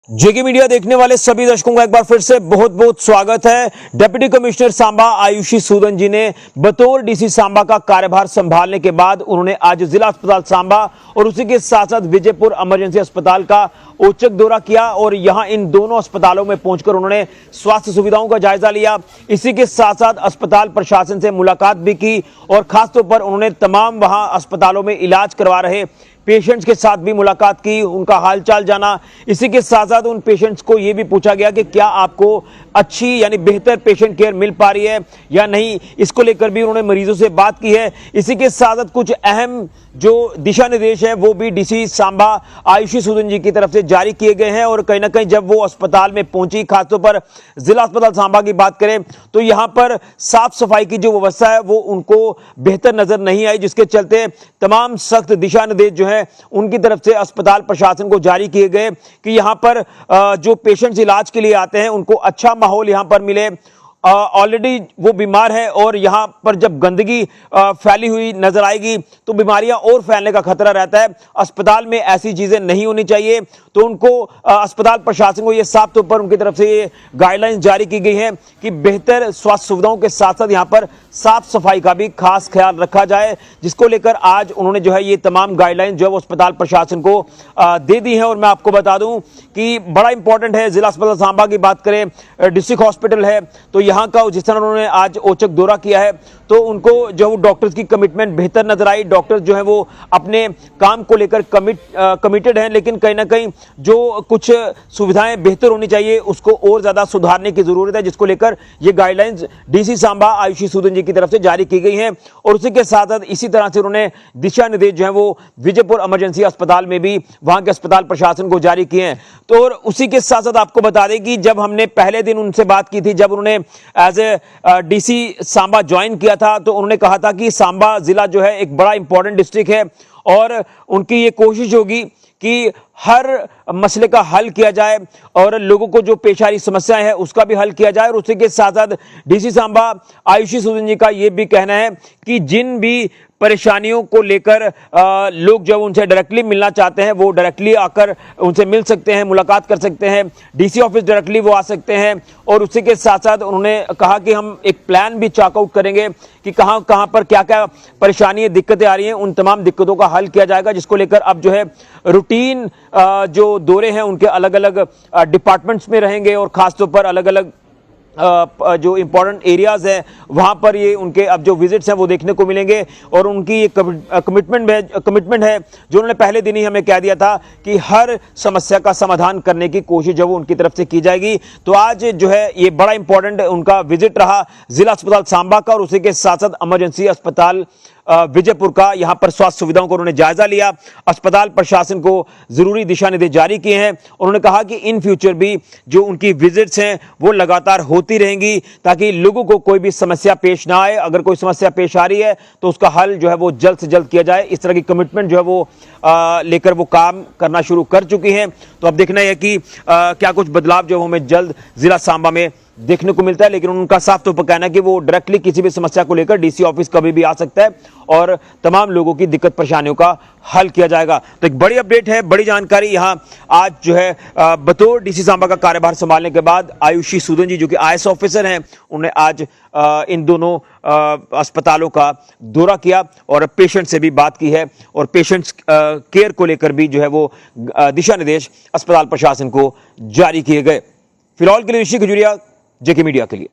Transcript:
जेके media देखने वाले सभी दर्शकों का एक बार फिर से बहुत बहुत स्वागत है। डिप्टी कमिश्नर सांबा आयुषी सूदन जी ने बतौर डीसी सांबा का कार्यभार संभालने के बाद उन्होंने आज जिला अस्पताल सांबा और उसी के साथ साथ विजयपुर इमरजेंसी अस्पताल का औचक दौरा किया और यहां इन दोनों अस्पतालों में पहुंचकर उन्होंने स्वास्थ्य सुविधाओं का जायजा लिया। इसी के साथ साथ अस्पताल प्रशासन से मुलाकात भी की और खासतौर पर उन्होंने तमाम वहां अस्पतालों में इलाज करवा रहे पेशेंट्स के साथ भी मुलाकात की, उनका हालचाल जाना। इसी के साथ साथ उन पेशेंट्स को यह भी पूछा गया कि क्या आपको अच्छी यानी बेहतर पेशेंट केयर मिल पा रही है या नहीं, इसको लेकर भी उन्होंने मरीजों से बात की है। इसी के साथ साथ कुछ अहम जो दिशा निर्देश है वो भी डीसी सांबा आयुषी सूदन जी की तरफ से जारी किए गए हैं और कहीं ना कहीं जब वो अस्पताल में पहुंची, खासतौर पर जिला अस्पताल सांबा की बात करें तो यहां पर साफ सफाई की जो व्यवस्था है वो उनको बेहतर नजर नहीं आई, जिसके चलते तमाम सख्त दिशा निर्देश जो है उनकी तरफ से अस्पताल प्रशासन को जारी किए गए कि यहां पर जो पेशेंट्स इलाज के लिए आते हैं उनको अच्छा माहौल यहां पर मिले। ऑलरेडी वो बीमार है और यहां पर जब गंदगी फैली हुई नजर आएगी तो बीमारियां और फैलने का खतरा रहता है। अस्पताल में ऐसी चीजें नहीं होनी चाहिए, तो उनको अस्पताल प्रशासन को ये साफ तौर पर उनकी तरफ से ये गाइडलाइंस जारी की गई है कि बेहतर स्वास्थ्य सुविधाओं के साथ साथ यहां पर साफ सफाई का भी खास ख्याल रखा जाए, जिसको लेकर आज उन्होंने जो है ये तमाम गाइडलाइंस जो है वो अस्पताल प्रशासन को दे दी है। और मैं आपको बता दूं कि बड़ा इंपॉर्टेंट है, जिला अस्पताल सांबा की बात करें, डिस्ट्रिक्ट हॉस्पिटल है, तो यहाँ का जिस तरह उन्होंने आज औचक दौरा किया है तो उनको जो वो डॉक्टर्स की कमिटमेंट बेहतर नजर आई। डॉक्टर्स जो है वो अपने काम को लेकर कमिटेड हैं, लेकिन कहीं ना कहीं जो कुछ सुविधाएं बेहतर होनी चाहिए उसको और ज्यादा सुधारने की जरूरत है, जिसको लेकर ये गाइडलाइंस डीसी सांबा आयुषी सूदन जी की तरफ से जारी की गई हैं। और उसी के साथ साथ इसी तरह से उन्होंने दिशा निर्देश जो है वो विजयपुर इमरजेंसी अस्पताल में भी वहां के अस्पताल प्रशासन को जारी किए हैं। तो और उसी के साथ साथ आपको बता दें कि जब हमने पहले दिन उनसे बात की थी, जब उन्होंने as a DC Samba join किया था, तो उन्होंने कहा था कि सांबा जिला जो है एक बड़ा इंपॉर्टेंट डिस्ट्रिक्ट है और उनकी ये कोशिश होगी कि हर मसले का हल किया जाए और लोगों को जो पेश आ रही समस्याएं हैं उसका भी हल किया जाए। और उसी के साथ साथ डीसी सांबा आयुषी सूदन जी का यह भी कहना है कि जिन भी परेशानियों को लेकर लोग जब उनसे डायरेक्टली मिलना चाहते हैं वो डायरेक्टली आकर उनसे मिल सकते हैं, मुलाकात कर सकते हैं, डीसी ऑफिस डायरेक्टली वो आ सकते हैं। और उसी के साथ साथ उन्होंने कहा कि हम एक प्लान भी चॉकआउट करेंगे कि कहां कहां पर क्या क्या परेशानी दिक्कतें आ रही हैं, उन तमाम दिक्कतों का हल किया जाएगा, जिसको लेकर अब जो है रूटीन जो दौरे हैं उनके अलग अलग डिपार्टमेंट्स में रहेंगे और खासतौर पर अलग अलग जो इंपॉर्टेंट एरियाज हैं वहां पर ये उनके अब जो विजिट्स हैं वो देखने को मिलेंगे। और उनकी ये कमिटमेंट है जो उन्होंने पहले दिन ही हमें कह दिया था कि हर समस्या का समाधान करने की कोशिश जो वो उनकी तरफ से की जाएगी। तो आज जो है ये बड़ा इंपॉर्टेंट उनका विजिट रहा जिला अस्पताल सांबा का और उसी के साथ साथ इमरजेंसी अस्पताल विजयपुर का। यहां पर स्वास्थ्य सुविधाओं को उन्होंने जायजा लिया, अस्पताल प्रशासन को जरूरी दिशा निर्देश जारी किए हैं। उन्होंने कहा कि इन फ्यूचर भी जो उनकी विजिट्स हैं वो लगातार होती रहेंगी ताकि लोगों को कोई भी समस्या पेश ना आए। अगर कोई समस्या पेश आ रही है तो उसका हल जो है वो जल्द से जल्द किया जाए। इस तरह की कमिटमेंट जो है वो लेकर वो काम करना शुरू कर चुकी हैं। तो अब देखना है कि क्या कुछ बदलाव जो हमें जल्द जिला सांबा में देखने को मिलता है, लेकिन उनका साफ तौर पर कहना है कि वो डायरेक्टली किसी भी समस्या को लेकर डीसी ऑफिस कभी भी आ सकता है और तमाम लोगों की दिक्कत परेशानियों का हल किया जाएगा। तो एक बड़ी अपडेट है, बड़ी जानकारी यहां आज जो है बतौर डीसी सांबा का कार्यभार संभालने के बाद आयुषी सूदन जी जो कि आईएएस ऑफिसर हैं, उन्होंने आज इन दोनों अस्पतालों का दौरा किया और पेशेंट से भी बात की है और पेशेंट्स केयर को लेकर भी जो है वो दिशा निर्देश अस्पताल प्रशासन को जारी किए गए। फिलहाल के लिए ऋषि खजूरिया, जेके मीडिया के लिए।